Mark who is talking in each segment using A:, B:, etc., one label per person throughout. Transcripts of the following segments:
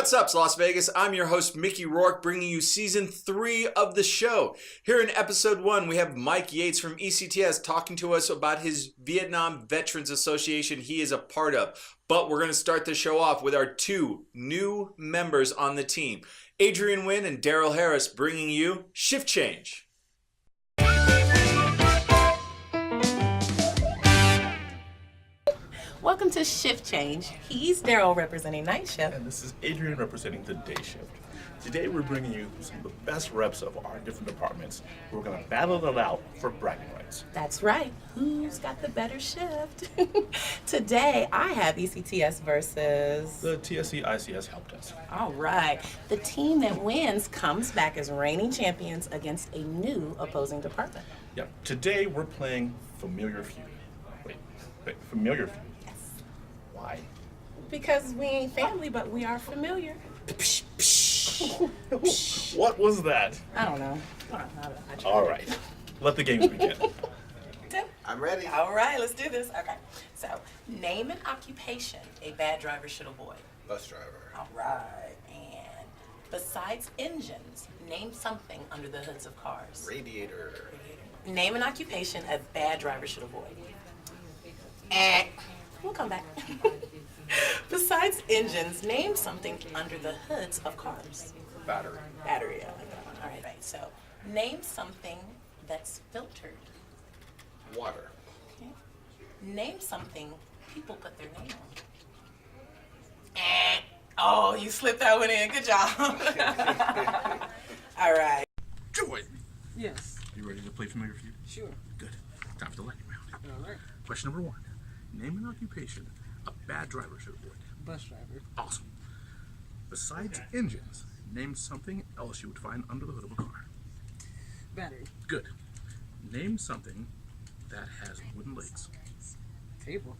A: What's up, Las Vegas? I'm your host, Mickey Rourke, bringing you Season 3 of the show. Here in Episode 1, we have Mike Yates from ECTS talking to us about his Vietnam Veterans Association he is a part of. But we're going to start the show off with our two new members on the team, Adrian Wynn and Daryl Harris, bringing you Shift Change.
B: Welcome to Shift Change. He's Daryl representing night shift.
C: And this is Adrian representing the day shift. Today we're bringing you some of the best reps of our different departments. We're going to battle it out for bragging rights.
B: That's right. Who's got the better shift? Today I have ECTS versus...
C: The TSC ICS help desk.
B: All right. The team that wins comes back as reigning champions against a new opposing department.
C: Yeah, today we're playing Familiar Feud. Wait, Familiar Feud? Why?
B: Because we ain't family, but we are familiar.
C: What was that?
B: I don't know.
C: All right, let the games begin.
D: I'm ready.
B: All right, let's do this. Okay. So, name an occupation a bad driver should avoid.
D: Bus driver.
B: All right. And besides engines, name something under the hoods of cars.
D: Radiator.
B: Name an occupation a bad driver should avoid. We'll come back. Besides engines, name something under the hoods of cars.
D: Battery.
B: Battery, I like that one. All right, so name something that's filtered.
D: Water.
B: Okay. Name something people put their name on. Oh, you slipped that one in. Good job. All right.
C: Joy.
E: Yes.
C: You ready to play Familiar Feud?
E: Sure.
C: Good. Time for the lightning round.
E: All right.
C: Question number 1. Name an occupation a bad driver should avoid.
E: Bus driver.
C: Awesome. Besides engines, name something else you would find under the hood of a car.
E: Battery.
C: Good. Name something that has wooden legs.
E: Table.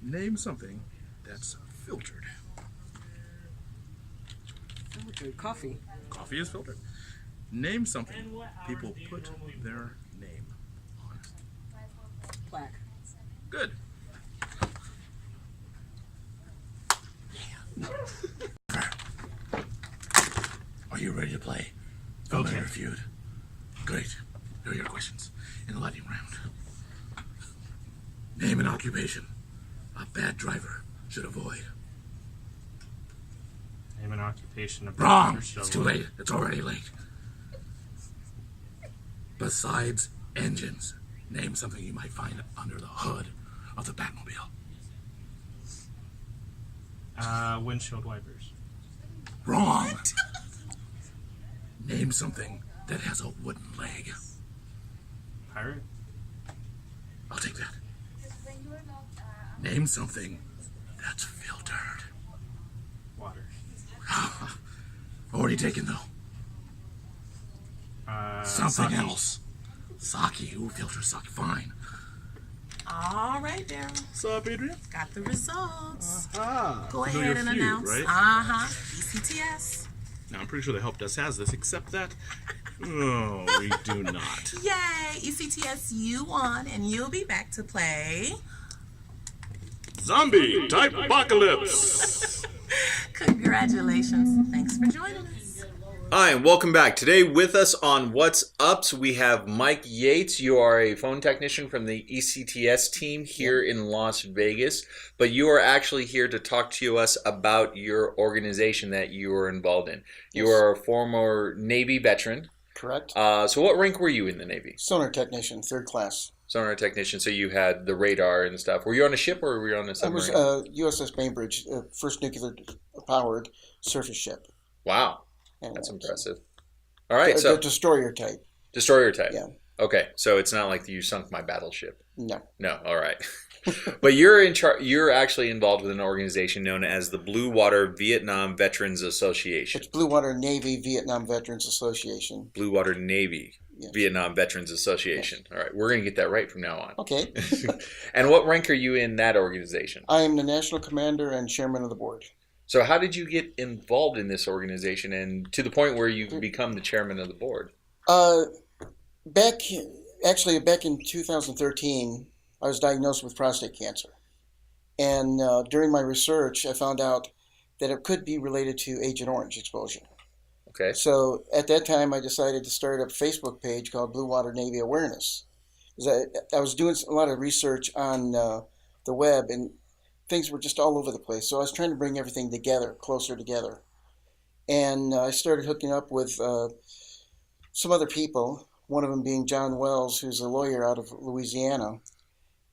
C: Name something that's filtered.
E: Filtered. Coffee.
C: Coffee is filtered. Name something people put their name on.
E: Plaque.
C: Good. Are you ready to play Familiar Feud? Great. Here are your questions in the lightning round. Name an occupation a bad driver should avoid.
F: Name an occupation a bad
C: Wrong!
F: driver should
C: It's too
F: avoid.
C: late. It's already late. Besides engines, name something you might find under the hood of the Batmobile.
F: Windshield wipers.
C: Wrong! Name something that has a wooden leg.
F: Pirate.
C: I'll take that. Name something that's filtered.
F: Water.
C: Already taken, though. Something
F: sake.
C: else. Sake. Ooh, filter sake. Fine.
B: All right, Daryl.
C: What's up, Adrian?
B: Got the results.
C: Ah,
B: Go
C: Familiar
B: ahead and
C: Feud,
B: announce.
C: right?
B: ECTS.
C: Now, I'm pretty sure the help desk has this, except that... Oh, we do not.
B: Yay, ECTS, you won, and you'll be back to play.
C: Zombie type apocalypse.
B: Congratulations. Thanks for joining us.
A: Hi, and welcome back. Today with us on What's Ups, we have Mike Yates. You are a phone technician from the ECTS team here in Las Vegas, but you are actually here to talk to us about your organization that you are involved in. You are a former Navy veteran.
D: Correct.
A: So what rank were you in the Navy?
D: Sonar technician, 3rd class.
A: Sonar technician, so you had the radar and stuff. Were you on a ship or were you on a
D: I
A: submarine?
D: was USS Bainbridge, first nuclear-powered surface ship.
A: Wow,
D: And
A: that's impressive. All right, so
D: the destroyer type.
A: destroyer type.
D: Yeah.
A: Okay, so it's not like you sunk my battleship.
D: No.
A: No, all right. But you're in charge. You're actually involved with an organization known as the Blue Water Vietnam Veterans Association.
D: It's Blue Water Navy Vietnam Veterans Association.
A: Blue Water Navy
D: Yes.
A: Vietnam Veterans Association. All right, we're going to get that right from now on.
D: Okay.
A: And what rank are you in that organization?
D: I am the national commander and chairman of the board.
A: So how did you get involved in this organization and to the point where you become the chairman of the board?
D: Back in 2013, I was diagnosed with prostate cancer. And during my research, I found out that it could be related to Agent Orange exposure.
A: Okay.
D: So at that time, I decided to start a Facebook page called Blue Water Navy Awareness. I was doing a lot of research on the web, and things were just all over the place. So I was trying to bring everything together, closer together. And I started hooking up with some other people, one of them being John Wells, who's a lawyer out of Louisiana.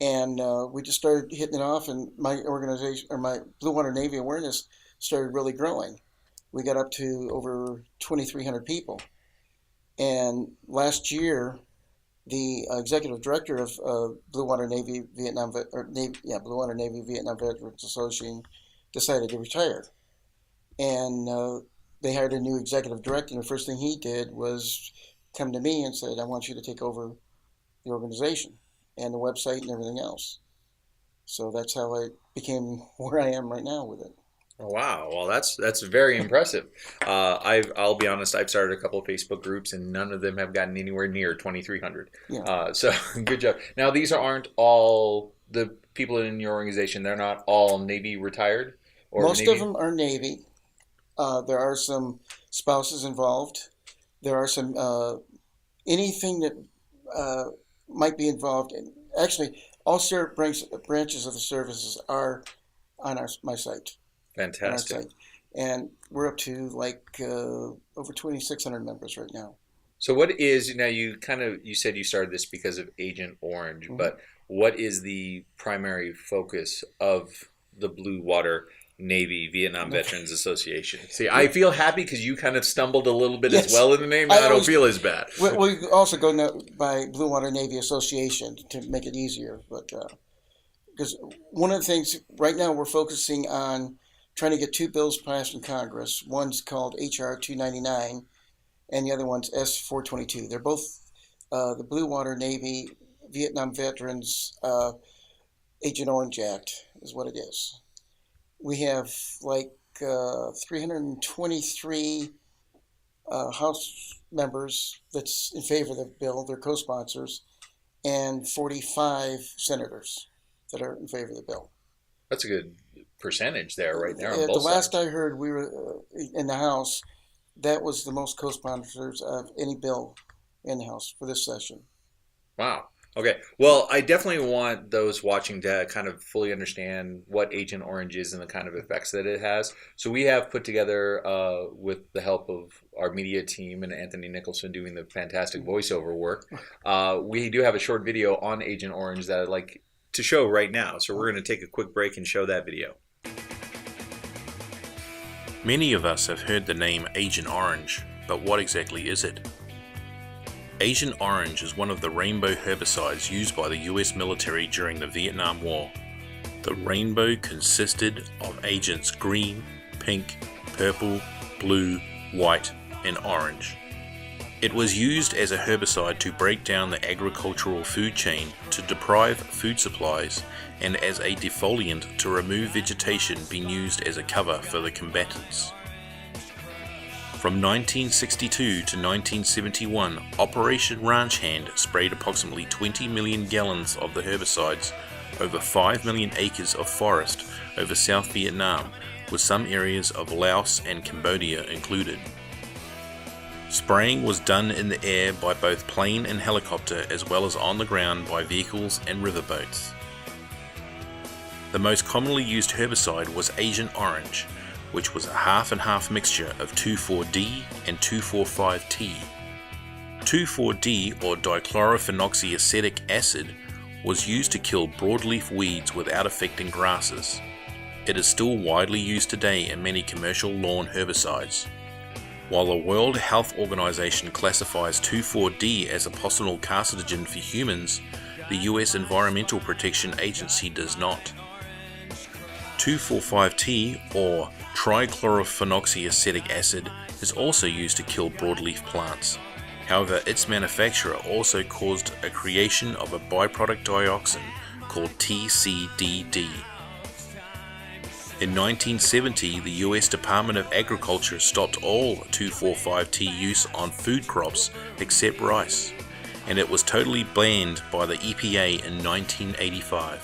D: And we just started hitting it off, and my organization, or my Blue Water Navy Awareness, started really growing. We got up to over 2,300 people. And last year, the executive director of Blue Water Navy Blue Water Navy Vietnam Veterans Association decided to retire. And they hired a new executive director, and the first thing he did was come to me and said, I want you to take over the organization and the website and everything else. So that's how I became where I am right now with it.
A: Oh, wow. Well, that's very impressive. I'll be honest. I've started a couple of Facebook groups, and none of them have gotten anywhere near 2,300.
D: Yeah.
A: So good job. Now, these aren't all the people in your organization. They're not all Navy retired, or
D: Most
A: Navy?
D: of them are Navy. There are some spouses involved. There are some anything that might be involved. Actually, all branches of the services are on my site.
A: Fantastic.
D: And we're up to over 2,600 members right now.
A: So what is, now you said you started this because of Agent Orange, but what is the primary focus of the Blue Water Navy Vietnam Veterans Association? See, I feel happy because you kind of stumbled a little bit as well in the name. I don't feel as bad.
D: We also go by Blue Water Navy Association to make it easier. But because one of the things right now we're focusing on trying to get two bills passed in Congress. One's called H.R. 299, and the other one's S-422. They're both the Blue Water Navy Vietnam Veterans Agent Orange Act is what it is. We have 323 House members that's in favor of the bill. They're co-sponsors, and 45 senators that are in favor of the bill.
A: That's a good percentage there, right there. On
D: The
A: both
D: last
A: sides.
D: I heard, we were in the House. That was the most co-sponsors of any bill in the House for this session.
A: Wow. Okay. Well, I definitely want those watching to kind of fully understand what Agent Orange is and the kind of effects that it has. So we have put together, with the help of our media team and Anthony Nicholson doing the fantastic voiceover work, we do have a short video on Agent Orange that I'd like to show right now. So we're going to take a quick break and show that video.
G: Many of us have heard the name Agent Orange, but what exactly is it? Agent Orange is one of the rainbow herbicides used by the US military during the Vietnam War. The rainbow consisted of agents green, pink, purple, blue, white, and orange. It was used as a herbicide to break down the agricultural food chain to deprive food supplies, and as a defoliant to remove vegetation being used as a cover for the combatants. From 1962 to 1971, Operation Ranch Hand sprayed approximately 20 million gallons of the herbicides over 5 million acres of forest over South Vietnam, with some areas of Laos and Cambodia included. Spraying was done in the air by both plane and helicopter, as well as on the ground by vehicles and riverboats. The most commonly used herbicide was Agent Orange, which was a half and half mixture of 2,4-D and 2,4,5-T. 2,4-D, or dichlorophenoxyacetic acid, was used to kill broadleaf weeds without affecting grasses. It is still widely used today in many commercial lawn herbicides. While the World Health Organization classifies 2,4-D as a possible carcinogen for humans, the US Environmental Protection Agency does not. 2,4,5-T, or trichlorophenoxyacetic acid, is also used to kill broadleaf plants. However, its manufacturer also caused a creation of a byproduct dioxin called TCDD. In 1970, the US Department of Agriculture stopped all 2,4,5-T use on food crops except rice, and it was totally banned by the EPA in 1985.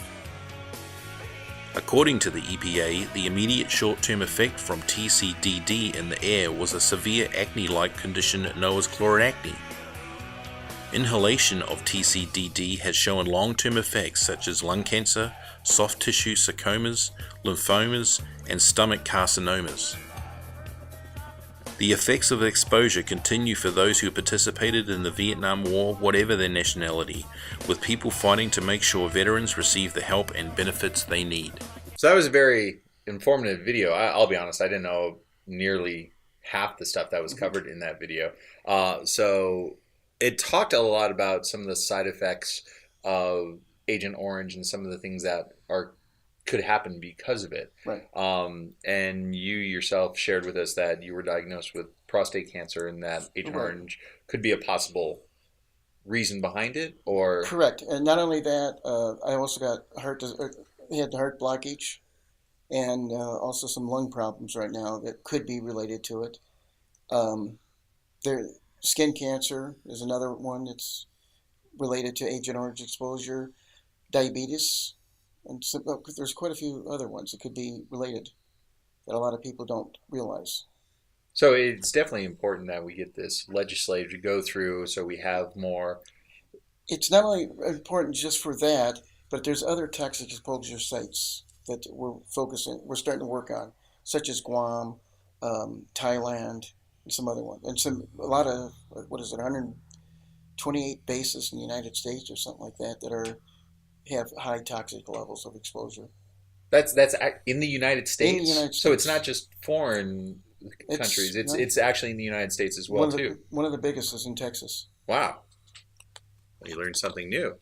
G: According to the EPA, the immediate short-term effect from TCDD in the air was a severe acne-like condition known as chloracne. Inhalation of TCDD has shown long-term effects such as lung cancer, soft tissue sarcomas, lymphomas, and stomach carcinomas. The effects of exposure continue for those who participated in the Vietnam War, whatever their nationality, with people fighting to make sure veterans receive the help and benefits they need.
A: So that was a very informative video. I'll be honest, I didn't know nearly half the stuff that was covered in that video. So it talked a lot about some of the side effects of Agent Orange and some of the things that could happen because of it.
D: Right.
A: And you yourself shared with us that you were diagnosed with prostate cancer and that Agent
D: Right.
A: Orange could be a possible reason behind it, or...
D: Correct. And not only that, I also got had heart blockage and also some lung problems right now that could be related to it. Skin cancer is another one that's related to Agent Orange exposure. Diabetes. And there's quite a few other ones that could be related that a lot of people don't realize.
A: So it's definitely important that we get this legislative to go through so we have more.
D: It's not only important just for that, but there's other toxic exposure sites that we're starting to work on, such as Guam, Thailand, and some other ones. And a lot of, 128 bases in the United States or something like that have high toxic levels of exposure.
A: That's in the United States?
D: In the United States.
A: So it's not just foreign countries. It's actually in the United States as well, too.
D: One of the biggest is in Texas.
A: Wow. Well, you learned something new.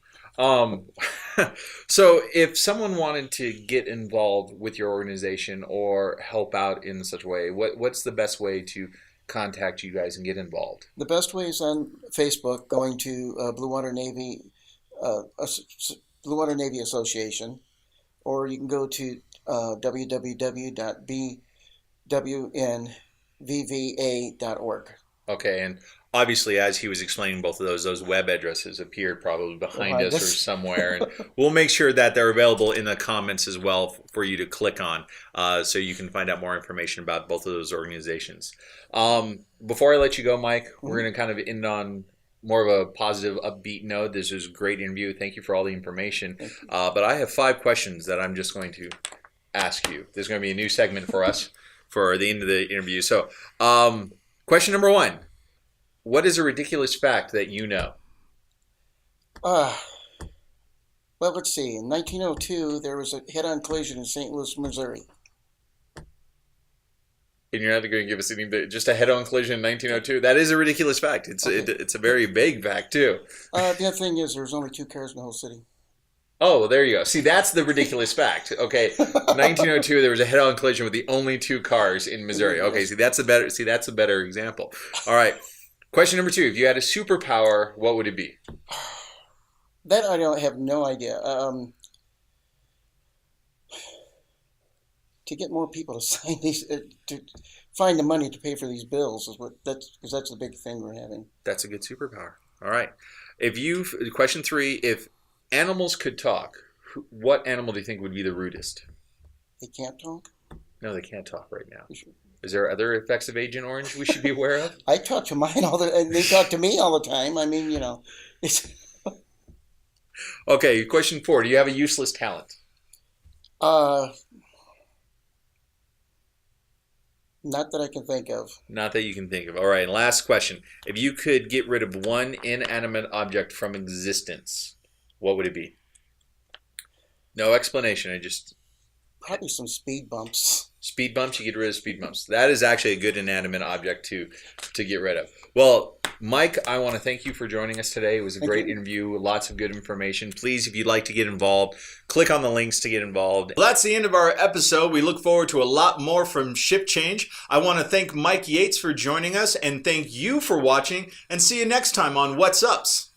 A: So if someone wanted to get involved with your organization or help out in such a way, what's the best way to contact you guys and get involved?
D: The best way is on Facebook, going to Blue Water Navy Association, or you can go to www.bwnvva.org.
A: Okay, and obviously, as he was explaining both of those web addresses appeared probably behind us or somewhere, and we'll make sure that they're available in the comments as well for you to click on, so you can find out more information about both of those organizations. Before I let you go, Mike, we're going to kind of end on more of a positive, upbeat note. This was a great interview. Thank you for all the information. But I have 5 questions that I'm just going to ask you. There's going to be a new segment for us for the end of the interview. So, question number 1. What is a ridiculous fact that you know?
D: Well, let's see. In 1902, there was a head-on collision in St. Louis, Missouri.
A: And you're not going to give us just a head-on collision in 1902? That is a ridiculous fact. It's a very vague fact, too.
D: The other thing is there was only 2 cars in the whole city.
A: Oh, well, there you go. See, that's the ridiculous fact. Okay, 1902, there was a head-on collision with the only 2 cars in Missouri. Okay, that's a better example. All right. Question number 2. If you had a superpower, what would it be?
D: That I have no idea. To get more people to sign these, to find the money to pay for these bills because that's the big thing we're having.
A: That's a good superpower. All right. Question 3, if animals could talk, what animal do you think would be the rudest?
D: They can't talk?
A: No, they can't talk right now. Is there other effects of Agent Orange we should be aware of?
D: I talk to mine and they talk to me all the time. I mean, it's...
A: Okay, question 4. Do you have a useless talent?
D: Not that I can think of.
A: Not that you can think of. All right, and last question. If you could get rid of one inanimate object from existence, what would it be? No explanation.
D: Probably some speed bumps.
A: Speed bumps? You get rid of speed bumps. That is actually a good inanimate object to get rid of. Well, Mike, I want to thank you for joining us today. It was a great interview, lots of good information. Please, if you'd like to get involved, click on the links to get involved. Well, that's the end of our episode. We look forward to a lot more from Ship Change. I want to thank Mike Yates for joining us and thank you for watching, and see you next time on What's Ups.